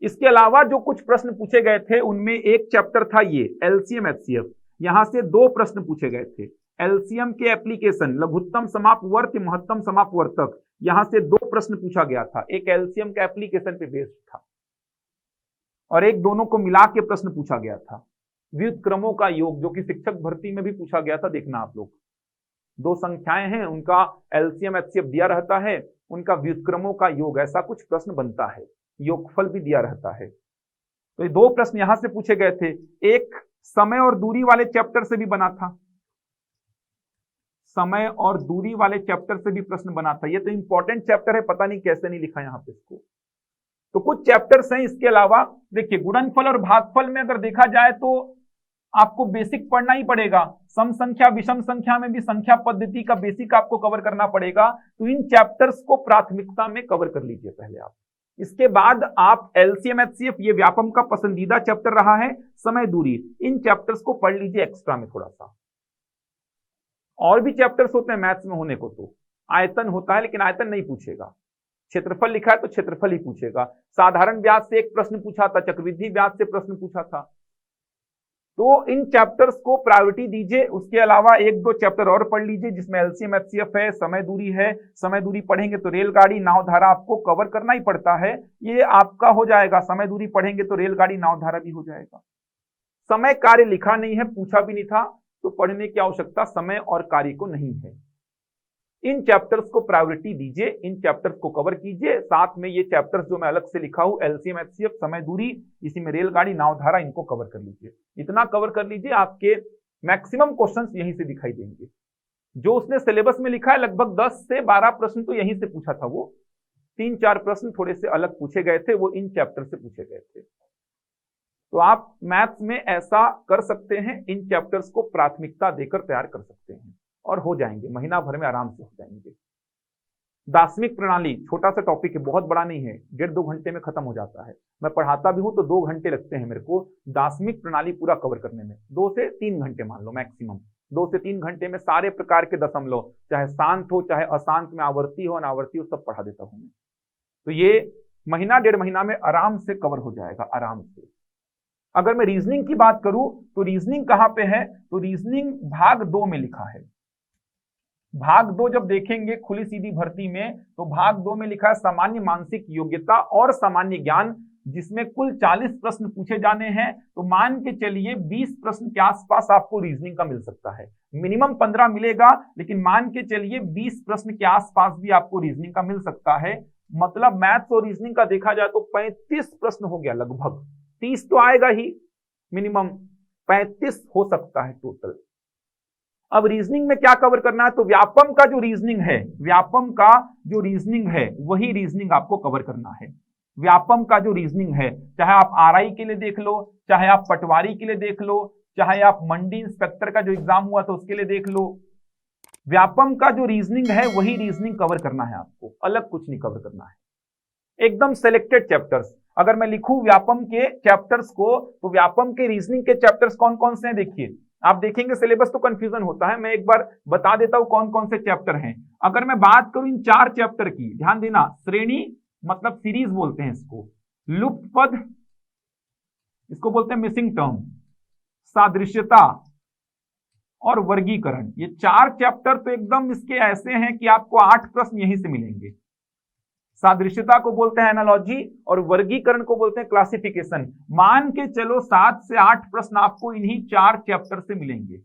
इसके अलावा जो कुछ प्रश्न पूछे गए थे उनमें एक चैप्टर था ये एलसीएम एचसीएफ, यहां से 2 प्रश्न पूछे गए थे। एलसीएम के एप्लीकेशन, लघुत्तम समापवर्त, महत्तम समापवर्तक, यहां से 2 प्रश्न पूछा गया था। एक एलसीएम के एप्लीकेशन पे बेस्ड था और एक दोनों को मिला के प्रश्न पूछा गया था। व्युत्क्रमों का योग, जो कि शिक्षक भर्ती में भी पूछा गया था, देखना आप लोग। 2 संख्याएं हैं, उनका एलसीएम एचसीएफ दिया रहता है, उनका व्युत्क्रमों का योग, ऐसा कुछ प्रश्न बनता है, योगफल भी दिया रहता है। तो ये 2 प्रश्न यहां से पूछे गए थे। एक समय और दूरी वाले चैप्टर से भी बना था, समय और दूरी वाले चैप्टर से भी प्रश्न बना था। ये तो इंपॉर्टेंट चैप्टर है, पता नहीं कैसे नहीं लिखा यहां पे इसको। तो कुछ चैप्टर्स हैं। इसके अलावा देखिए, गुणनफल और भागफल में अगर देखा जाए तो आपको बेसिक पढ़ना ही पड़ेगा। सम संख्या विषम संख्या में भी संख्या पद्धति का बेसिक आपको कवर करना पड़ेगा। तो इन चैप्टर्स को प्राथमिकता में कवर कर लीजिए पहले आप। इसके बाद आप एलसीएम एचसीएफ, ये व्यापम का पसंदीदा चैप्टर रहा है, समय दूरी, इन चैप्टर्स को पढ़ लीजिए एक्स्ट्रा में थोड़ा सा। और भी चैप्टर्स होते हैं मैथ्स में होने को, तो आयतन होता है लेकिन आयतन नहीं पूछेगा। क्षेत्रफल लिखा है तो क्षेत्रफल ही पूछेगा। साधारण व्यास से एक प्रश्न पूछा था, चक्रवृद्धि व्यास से प्रश्न पूछा था। तो इन चैप्टर्स को प्रायोरिटी दीजिए। उसके अलावा 1-2 चैप्टर और पढ़ लीजिए जिसमें एलसीएम एचसीएफ है, समय दूरी है। समय दूरी पढ़ेंगे तो रेलगाड़ी नावधारा आपको कवर करना ही पड़ता है, ये आपका हो जाएगा। समय दूरी पढ़ेंगे तो रेलगाड़ी नावधारा भी हो जाएगा। समय कार्य लिखा नहीं है, पूछा भी नहीं था, तो पढ़ने की आवश्यकता समय और कार्य को नहीं है। इन चैप्टर्स को प्रायोरिटी दीजिए, इन चैप्टर्स को कवर कीजिए। साथ में ये चैप्टर्स जो मैं अलग से लिखा हूं, एलसीएम एचसीएफ, समय दूरी, इसी में रेलगाड़ी नावधारा, इनको कवर कर लीजिए। इतना कवर कर लीजिए, आपके मैक्सिमम क्वेश्चंस यहीं से दिखाई देंगे। जो उसने सिलेबस में लिखा है लगभग 10 से 12 प्रश्न तो यहीं से पूछा था। वो 3-4 प्रश्न थोड़े से अलग पूछे गए थे, वो इन चैप्टर से पूछे गए थे। तो आप मैथ्स में ऐसा कर सकते हैं, इन चैप्टर्स को प्राथमिकता देकर तैयार कर सकते हैं और हो जाएंगे, महीना भर में आराम से हो जाएंगे। दार्शनिक प्रणाली छोटा सा टॉपिक है, बहुत बड़ा नहीं है, 1.5-2 घंटे में खत्म हो जाता है। मैं पढ़ाता भी हूं तो 2 घंटे लगते हैं मेरे को दार्शनिक प्रणाली पूरा कवर करने में। 2 से 3 घंटे मान लो मैक्सिमम। 2 से 3 घंटे में सारे प्रकार के दशमलव, चाहे शांत हो चाहे अशांत में आवर्ती हो अनावर्ती हो, सब पढ़ा देता हूं मैं। तो ये महीना 1.5 महीना में आराम से कवर हो जाएगा, आराम से। अगर मैं रीजनिंग की बात करूं तो रीजनिंग कहां पे है, तो रीजनिंग भाग 2 में लिखा है। भाग 2 जब देखेंगे खुली सीधी भर्ती में, तो भाग 2 में लिखा है सामान्य मानसिक योग्यता और सामान्य ज्ञान, जिसमें कुल 40 प्रश्न पूछे जाने हैं। तो मान के चलिए 20 प्रश्न के आसपास आपको रीजनिंग का मिल सकता है। मिनिमम 15 मिलेगा, लेकिन मान के चलिए 20 प्रश्न के आसपास भी आपको रीजनिंग का मिल सकता है। मतलब मैथ्स और रीजनिंग का देखा जाए तो 35 प्रश्न हो गया लगभग। 30 तो आएगा ही, मिनिमम 35 हो सकता है टोटल। अब रीजनिंग में क्या कवर करना है, तो व्यापम का जो रीजनिंग है, व्यापम का जो रीजनिंग है वही रीजनिंग आपको कवर करना है। व्यापम का जो रीजनिंग है, चाहे आप आरआई के लिए देख लो, चाहे आप पटवारी के लिए देख लो, चाहे आप मंडी इंस्पेक्टर का जो एग्जाम हुआ था उसके लिए देख लो, व्यापम का जो रीजनिंग है वही रीजनिंग कवर करना है आपको, अलग कुछ नहीं कवर करना है। एकदम सेलेक्टेड चैप्टर्स। अगर मैं लिखूं व्यापम के चैप्टर्स को, तो व्यापम के रीजनिंग के चैप्टर्स कौन कौन से हैं देखिए। आप देखेंगे सिलेबस तो कंफ्यूजन होता है, मैं एक बार बता देता हूं कौन कौन से चैप्टर हैं। अगर मैं बात करूं इन 4 चैप्टर की, ध्यान देना, श्रेणी मतलब सीरीज बोलते हैं इसको, लुप्त पद इसको बोलते हैं मिसिंग टर्म, सादृश्यता और वर्गीकरण, ये 4 चैप्टर तो एकदम इसके ऐसे हैं कि आपको 8 प्रश्न यहीं से मिलेंगे। सादृश्यता को बोलते हैं एनालॉजी और वर्गीकरण को बोलते हैं क्लासिफिकेशन। मान के चलो 7 से 8 प्रश्न आपको इन्हीं 4 चैप्टर से मिलेंगे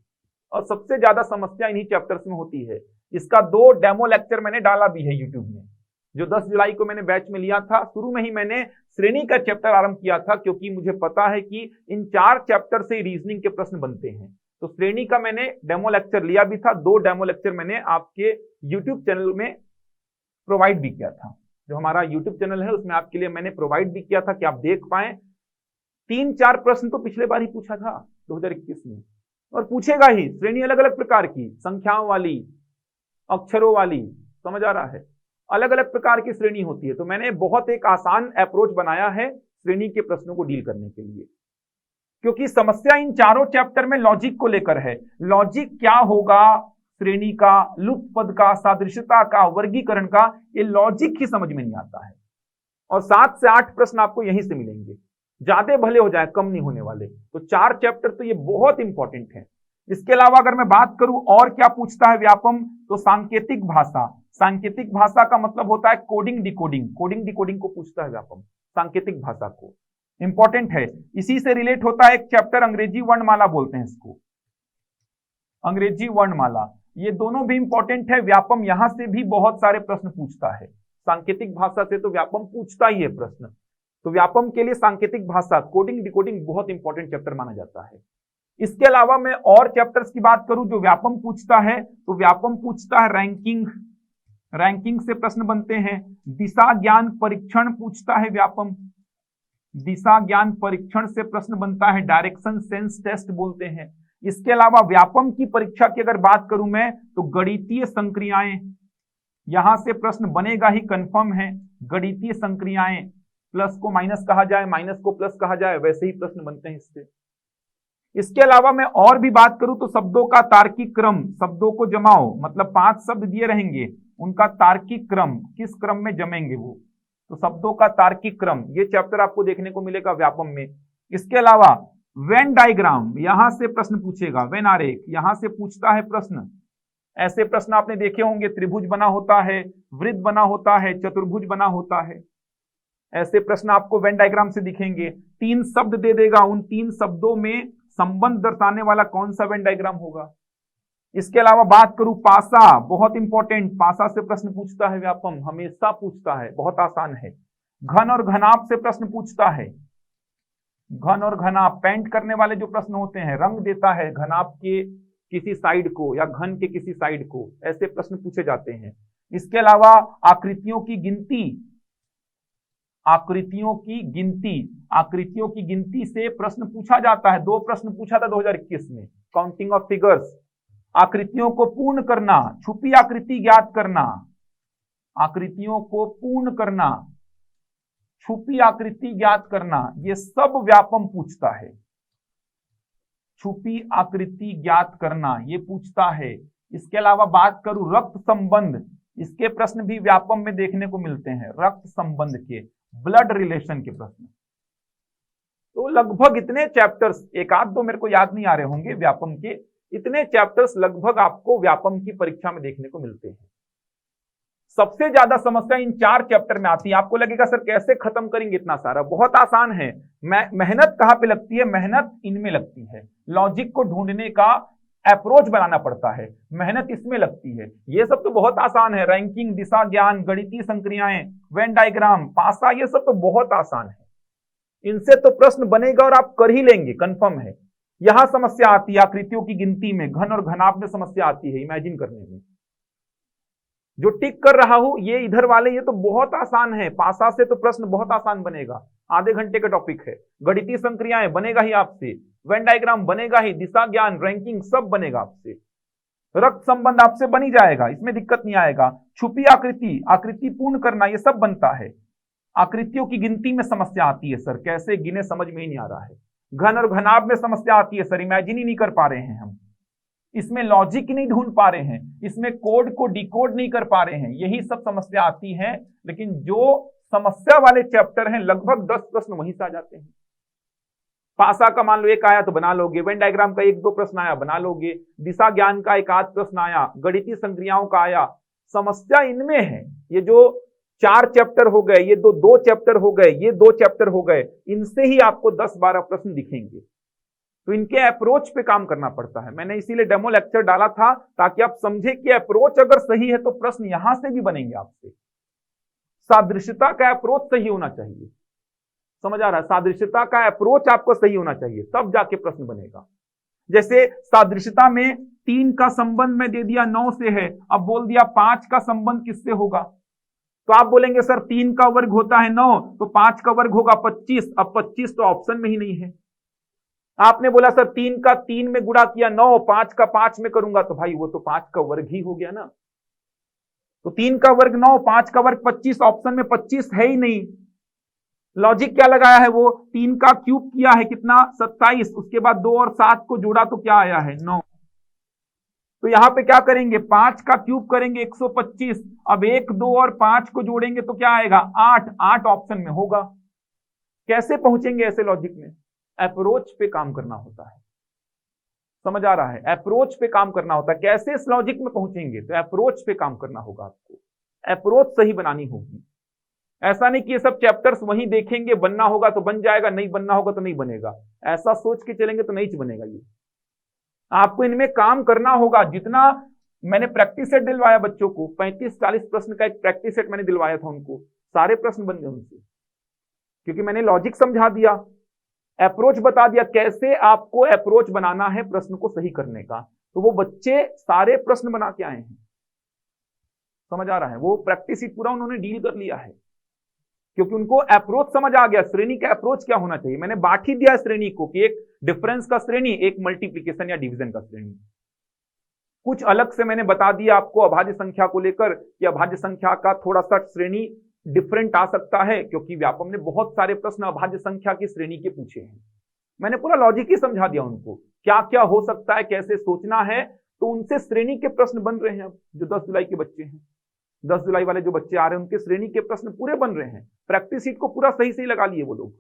और सबसे ज्यादा समस्या इन्हीं चैप्टर्स में होती है। इसका 2 डेमो लेक्चर मैंने डाला भी है यूट्यूब में, जो 10 जुलाई को मैंने बैच में लिया था। शुरू में ही मैंने श्रेणी का चैप्टर आरंभ किया था, क्योंकि मुझे पता है कि इन 4 चैप्टर से रीजनिंग के प्रश्न बनते हैं। तो श्रेणी का मैंने डेमो लेक्चर लिया भी था, 2 डेमो लेक्चर मैंने आपके यूट्यूब चैनल में प्रोवाइड भी किया था। जो हमारा यूट्यूब चैनल है उसमें आपके लिए मैंने प्रोवाइड भी किया था कि आप देख पाए। 3-4 प्रश्न तो पिछले बार ही पूछा था 2021 में, और पूछेगा ही। श्रेणी अलग अलग प्रकार की, संख्याओं वाली, अक्षरों वाली, समझ आ रहा है, अलग अलग प्रकार की श्रेणी होती है। तो मैंने बहुत एक आसान अप्रोच बनाया है श्रेणी के प्रश्नों को डील करने के लिए। क्योंकि समस्या इन चारों चैप्टर में लॉजिक को लेकर है। लॉजिक क्या होगा, श्रेणी का, लुप्त पद का, सादृश्यता का, वर्गीकरण का, ये लॉजिक ही समझ में नहीं आता है। और 7 से 8 प्रश्न आपको यहीं से मिलेंगे, ज्यादा भले हो जाए कम नहीं होने वाले। तो 4 चैप्टर तो ये बहुत इंपॉर्टेंट है। इसके अलावा अगर मैं बात करूं और क्या पूछता है व्यापम, तो सांकेतिक भाषा। सांकेतिक भाषा का मतलब होता है कोडिंग डिकोडिंग, कोडिंग डिकोडिंग को पूछता है व्यापम, सांकेतिक भाषा को, इंपॉर्टेंट है। इसी से रिलेट होता है एक चैप्टर अंग्रेजी वर्णमाला बोलते हैं इसको, अंग्रेजी वर्णमाला। ये दोनों भी इंपॉर्टेंट है, व्यापम यहां से भी बहुत सारे प्रश्न पूछता है। सांकेतिक भाषा से तो व्यापम पूछता ही है प्रश्न, तो व्यापम के लिए सांकेतिक भाषा, कोडिंग डिकोडिंग बहुत इंपॉर्टेंट चैप्टर माना जाता है। इसके अलावा मैं और चैप्टर्स की बात करूं जो व्यापम पूछता है, तो व्यापम पूछता है रैंकिंग, रैंकिंग से प्रश्न बनते हैं। दिशा ज्ञान परीक्षण पूछता है व्यापम, दिशा ज्ञान परीक्षण से प्रश्न बनता है, डायरेक्शन सेंस टेस्ट बोलते हैं। इसके अलावा व्यापम की परीक्षा की अगर बात करूं मैं, तो गणितीय संक्रियाएं, यहां से प्रश्न बनेगा ही, कंफर्म है। गणितीय संक्रियाएं, प्लस को माइनस कहा जाए, माइनस को प्लस कहा जाए, वैसे ही प्रश्न बनते हैं इससे। इसके अलावा मैं और भी बात करूं तो शब्दों का तार्किक क्रम, शब्दों को जमाओ, मतलब 5 शब्द दिए रहेंगे, उनका तार्किक क्रम, किस क्रम में जमेंगे वो, तो शब्दों का तार्किक क्रम, ये चैप्टर आपको देखने को मिलेगा व्यापम में। इसके अलावा वेन डायग्राम, यहां से प्रश्न पूछेगा, वेन आरेख, यहां से पूछता है प्रश्न। ऐसे प्रश्न आपने देखे होंगे, त्रिभुज बना होता है, वृत्त बना होता है, चतुर्भुज बना होता है, ऐसे प्रश्न आपको वेन डायग्राम से दिखेंगे। 3 शब्द दे देगा, उन 3 शब्दों में संबंध दर्शाने वाला कौन सा वेन डायग्राम होगा। इसके अलावा बात करूं पासा, बहुत इंपॉर्टेंट, पासा से प्रश्न पूछता है व्यापम, हमेशा पूछता है, बहुत आसान है। घन और घनाभ से प्रश्न पूछता है, घन और घनाभ, पेंट करने वाले जो प्रश्न होते हैं, रंग देता है घनाभ के किसी साइड को या घन के किसी साइड को, ऐसे प्रश्न पूछे जाते हैं। इसके अलावा आकृतियों की गिनती, आकृतियों की गिनती, आकृतियों की गिनती से प्रश्न पूछा जाता है। 2 प्रश्न पूछा था 2021 में, काउंटिंग ऑफ फिगर्स। आकृतियों को पूर्ण करना, छुपी आकृति ज्ञात करना, आकृतियों को पूर्ण करना, छुपी आकृति ज्ञात करना, ये सब व्यापम पूछता है। छुपी आकृति ज्ञात करना ये पूछता है। इसके अलावा बात करूं रक्त संबंध, इसके प्रश्न भी व्यापम में देखने को मिलते हैं, रक्त संबंध के, ब्लड रिलेशन के प्रश्न। तो लगभग इतने चैप्टर्स, एक आध दो मेरे को याद नहीं आ रहे होंगे व्यापम के, इतने चैप्टर्स लगभग आपको व्यापम की परीक्षा में देखने को मिलते हैं। सबसे ज्यादा समस्या इन 4 चैप्टर में आती है। आपको लगेगा सर कैसे खत्म करेंगे इतना सारा, बहुत आसान है। मेहनत कहां पे लगती है, मेहनत इनमें लगती है। लॉजिक को ढूंढने का अप्रोच बनाना पड़ता है, मेहनत इसमें लगती है। ये सब तो बहुत आसान है, रैंकिंग, दिशा ज्ञान, गणितीय संक्रियाएं, वेन डायग्राम, पासा, ये सब तो बहुत आसान है। इनसे तो प्रश्न बनेगा और आप कर ही लेंगे, कंफर्म है। यहां समस्या आती है आकृतियों की गिनती में, घन और घनाभ में समस्या आती है इमेजिन करने में। जो टिक कर रहा हूं ये इधर वाले, ये तो बहुत आसान है। पासा से तो प्रश्न बहुत आसान बनेगा, आधे घंटे का टॉपिक है। गणितीय संक्रियाएं बनेगा ही आपसे, वेन डायग्राम बनेगा ही, दिशा ज्ञान, रैंकिंग सब बनेगा आपसे, रक्त संबंध आपसे बनी जाएगा, इसमें दिक्कत नहीं आएगा। छुपी आकृति, आकृति पूर्ण करना, ये सब बनता है। आकृतियों की गिनती में समस्या आती है सर, कैसे गिने समझ में ही नहीं आ रहा है। घन और घनाभ में समस्या आती है सर, इमेजिन ही नहीं कर पा रहे हैं हम, इसमें लॉजिक नहीं ढूंढ पा रहे हैं, इसमें कोड को डिकोड नहीं कर पा रहे हैं, यही सब समस्या आती है। लेकिन जो समस्या वाले चैप्टर हैं लगभग 10 प्रश्न वहीं से आ जाते हैं। पासा का मान लो 1 आया तो बना लोगे, वेन डायग्राम का 1-2 प्रश्न आया बना लोगे, दिशा ज्ञान का 1-8 प्रश्न आया, गणितीय संक्रियाओं का आया। समस्या इनमें है। ये जो 4 चैप्टर हो गए, ये 2 चैप्टर हो गए, ये 2 चैप्टर हो गए, इनसे ही आपको 10-12 प्रश्न दिखेंगे। तो इनके अप्रोच पे काम करना पड़ता है। मैंने इसीलिए डेमो लेक्चर डाला था ताकि आप समझे कि अप्रोच अगर सही है तो प्रश्न यहां से भी बनेंगे आपसे। सादृश्यता का अप्रोच सही होना चाहिए, समझ आ रहा है, सादृश्यता का अप्रोच आपको सही होना चाहिए, तब जाके प्रश्न बनेगा। जैसे सादृश्यता में 3 का संबंध में दे दिया 9 से है, अब बोल दिया 5 का संबंध किससे होगा, तो आप बोलेंगे सर 3 का वर्ग होता है 9, तो 5 का वर्ग होगा 25। अब 25 तो ऑप्शन में ही नहीं है। आपने बोला सर 3 का 3 में गुणा किया 9, 5 का 5 में करूंगा, तो भाई वो तो 5 का वर्ग ही हो गया ना। तो 3 का वर्ग 9, 5 का वर्ग 25, ऑप्शन में 25 है ही नहीं। लॉजिक क्या लगाया है, वो 3 का क्यूब किया है कितना 27, उसके बाद 2 और 7 को जोड़ा तो क्या आया है 9। तो यहां पे क्या करेंगे, 5 का क्यूब करेंगे 125, अब 1 2 और 5 को जोड़ेंगे तो क्या आएगा 8, 8 ऑप्शन में होगा। कैसे पहुंचेंगे ऐसे लॉजिक में, अप्रोच पे काम करना होता है, समझ आ रहा है, अप्रोच पे काम करना होता है। कैसे इस लॉजिक में पहुंचेंगे, तो अप्रोच पे काम करना होगा, आपको अप्रोच सही बनानी होगी। ऐसा नहीं कि ये सब चैप्टर्स वहीं देखेंगे, बनना होगा तो बन जाएगा, नहीं बनना होगा तो नहीं बनेगा, ऐसा सोच के चलेंगे तो नहीं बनेगा। ये आपको इनमें काम करना होगा। जितना मैंने प्रैक्टिस सेट दिलवाया बच्चों को, 35-40 प्रश्न का एक प्रैक्टिस सेट मैंने दिलवाया था उनको, सारे प्रश्न बन गए उनसे, क्योंकि मैंने लॉजिक समझा दिया, अप्रोच बता दिया, कैसे आपको अप्रोच बनाना है प्रश्न को सही करने का। तो वो बच्चे सारे प्रश्न बना के आए हैं, समझ आ रहा है, वो प्रैक्टिस शीट पूरा उन्होंने डील कर लिया है, क्योंकि उनको अप्रोच समझ आ गया, श्रेणी का अप्रोच क्या होना चाहिए। मैंने बांट ही दिया श्रेणी को कि एक डिफरेंस का श्रेणी, एक मल्टीप्लीकेशन या डिवीजन का श्रेणी। कुछ अलग से मैंने बता दिया आपको अभाज्य संख्या को लेकर कि अभाज्य संख्या का थोड़ा सा श्रेणी डिफरेंट आ सकता है, क्योंकि व्यापम ने बहुत सारे प्रश्न अभाज्य संख्या की श्रेणी के पूछे हैं। मैंने पूरा लॉजिक ही समझा दिया उनको, क्या क्या हो सकता है, कैसे सोचना है। तो उनसे श्रेणी के प्रश्न बन रहे हैं अब, जो 10 जुलाई के बच्चे हैं, 10 जुलाई वाले जो बच्चे आ रहे हैं, उनके श्रेणी के प्रश्न पूरे बन रहे हैं। प्रैक्टिस शीट को पूरा सही सही लगा लिए वो लोग।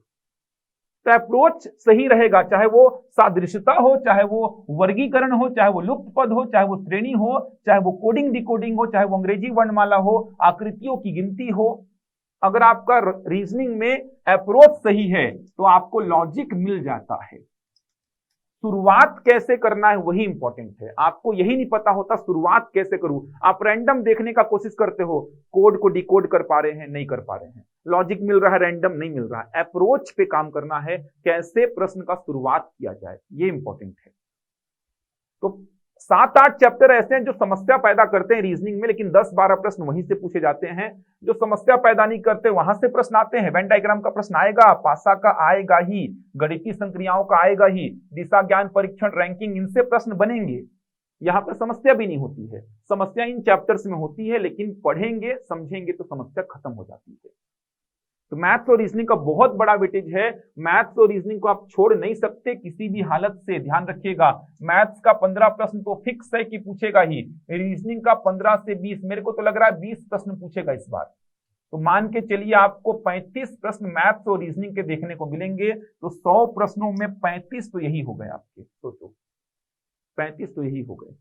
तो अप्रोच सही रहेगा, चाहे वो सादृश्यता हो, चाहे वो वर्गीकरण हो, चाहे वो लुप्त पद हो, चाहे वो श्रेणी हो, चाहे वो कोडिंग डिकोडिंग हो, चाहे वो अंग्रेजी वर्णमाला हो, आकृतियों की गिनती हो। अगर आपका रीजनिंग में अप्रोच सही है तो आपको लॉजिक मिल जाता है। शुरुआत कैसे करना है वही इंपॉर्टेंट है। आपको यही नहीं पता होता शुरुआत कैसे करूं, आप रैंडम देखने का कोशिश करते हो, कोड को डिकोड कर पा रहे हैं, नहीं कर पा रहे हैं, लॉजिक मिल रहा है, रैंडम नहीं मिल रहा है। अप्रोच पे काम करना है, कैसे प्रश्न का शुरुआत किया जाए, ये इंपॉर्टेंट है। तो 7-8 चैप्टर ऐसे हैं जो समस्या पैदा करते हैं रीजनिंग में, लेकिन 10-12 प्रश्न वहीं से पूछे जाते हैं। जो समस्या पैदा नहीं करते वहां से प्रश्न आते हैं। वेन डायग्राम का प्रश्न आएगा, पासा का आएगा ही, गणितीय संक्रियाओं का आएगा ही, दिशा ज्ञान परीक्षण रैंकिंग, इनसे प्रश्न बनेंगे। यहाँ पर समस्या भी नहीं होती है, समस्या इन चैप्टर्स में होती है, लेकिन पढ़ेंगे समझेंगे तो समस्या खत्म हो जाती है। तो मैथ्स और रीजनिंग का बहुत बड़ा वेटेज है। मैथ्स और रीजनिंग को आप छोड़ नहीं सकते किसी भी हालत से, ध्यान रखिएगा। मैथ्स का 15 प्रश्न तो फिक्स है कि पूछेगा ही, रीजनिंग का 15 से 20, मेरे को तो लग रहा है 20 प्रश्न पूछेगा इस बार। तो मान के चलिए आपको 35 प्रश्न मैथ्स और रीजनिंग के देखने को मिलेंगे, तो 100 प्रश्नों में 35 तो यही हो गए आपके, सोचो 35 तो यही हो गए।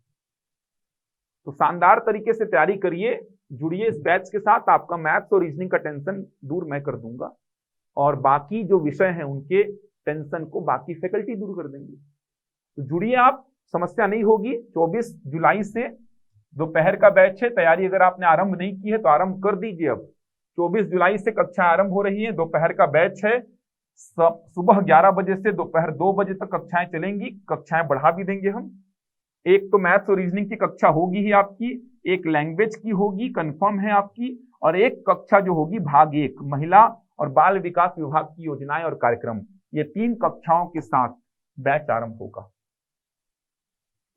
तो शानदार तरीके से तैयारी करिए, जुड़िए इस बैच के साथ, आपका मैथ्स और रीजनिंग का टेंशन दूर मैं कर दूंगा, और बाकी जो विषय हैं उनके टेंशन को बाकी फैकल्टी दूर कर देंगे। तो जुड़िए आप, समस्या नहीं होगी। 24 जुलाई से दोपहर का बैच है, तैयारी अगर आपने आरंभ नहीं की है तो आरंभ कर दीजिए। अब 24 जुलाई से कक्षा आरंभ हो रही है, दोपहर का बैच है, सुबह 11 बजे से दोपहर 2 बजे तक कक्षाएं चलेंगी। कक्षाएं बढ़ा भी देंगे हम, एक तो मैथ्स और रीजनिंग की कक्षा होगी ही आपकी, एक लैंग्वेज की होगी कंफर्म है आपकी, और एक कक्षा जो होगी भाग 1 महिला और बाल विकास विभाग की योजनाएं और कार्यक्रम, ये 3 कक्षाओं के साथ बैच आरंभ होगा।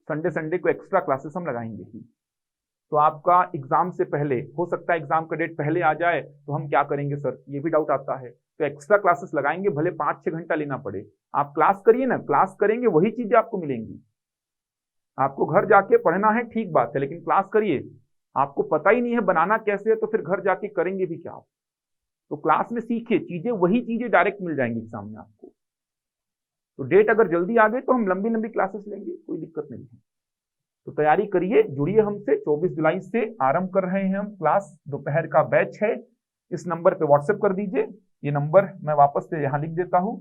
संडे को एक्स्ट्रा क्लासेस हम लगाएंगे ही। तो आपका एग्जाम से पहले हो सकता है एग्जाम का डेट पहले आ जाए, तो हम क्या करेंगे सर, ये भी डाउट आता है। तो एक्स्ट्रा क्लासेस लगाएंगे, भले 5-6 घंटा लेना पड़े, आप क्लास करिए ना, क्लास करेंगे वही चीजें आपको मिलेंगी। आपको घर जाके पढ़ना है ठीक बात है, लेकिन क्लास करिए। आपको पता ही नहीं है बनाना कैसे है, तो फिर घर जाके करेंगे भी क्या आप। तो क्लास में सीखिए चीजें, वही चीजें डायरेक्ट मिल जाएंगी एग्जाम में आपको। तो डेट अगर जल्दी आ गई तो हम लंबी लंबी क्लासेस लेंगे, कोई दिक्कत नहीं है। तो तैयारी करिए, जुड़िए हमसे। 24 जुलाई से आरंभ कर रहे हैं हम क्लास, दोपहर का बैच है। इस नंबर पे व्हाट्सएप कर दीजिए, ये नंबर मैं वापस से यहां लिख देता हूं,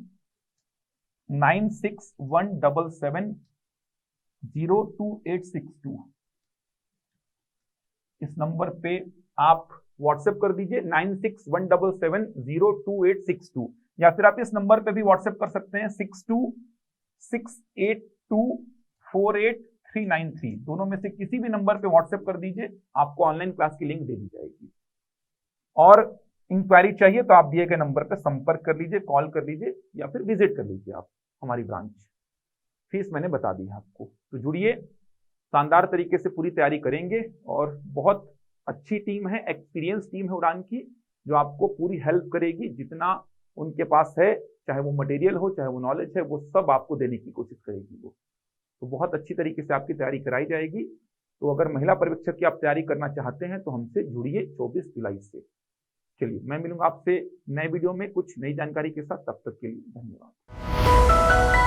9617002862। इस नंबर पे आप व्हाट्सएप कर दीजिए 9617002862, या फिर आप इस नंबर पे भी व्हाट्सएप कर सकते हैं 6268248393। दोनों में से किसी भी नंबर पे व्हाट्सएप कर दीजिए, आपको ऑनलाइन क्लास की लिंक दे दी जाएगी। और इंक्वायरी चाहिए तो आप दिए गए नंबर पे संपर्क कर लीजिए, कॉल कर लीजिए, या फिर विजिट कर लीजिए आप हमारी ब्रांच। फीस मैंने बता दी है आपको। तो जुड़िए, शानदार तरीके से पूरी तैयारी करेंगे, और बहुत अच्छी टीम है, एक्सपीरियंस टीम है उड़ान की, जो आपको पूरी हेल्प करेगी। जितना उनके पास है, चाहे वो मटेरियल हो, चाहे वो नॉलेज है, वो सब आपको देने की कोशिश करेगी वो। तो बहुत अच्छी तरीके से आपकी तैयारी कराई जाएगी। तो अगर महिला पर्यवेक्षक की आप तैयारी करना चाहते हैं तो हमसे जुड़िए 24 जुलाई से। चलिए, मैं मिलूंगा आपसे नए वीडियो में कुछ नई जानकारी के साथ। तब तक के लिए धन्यवाद।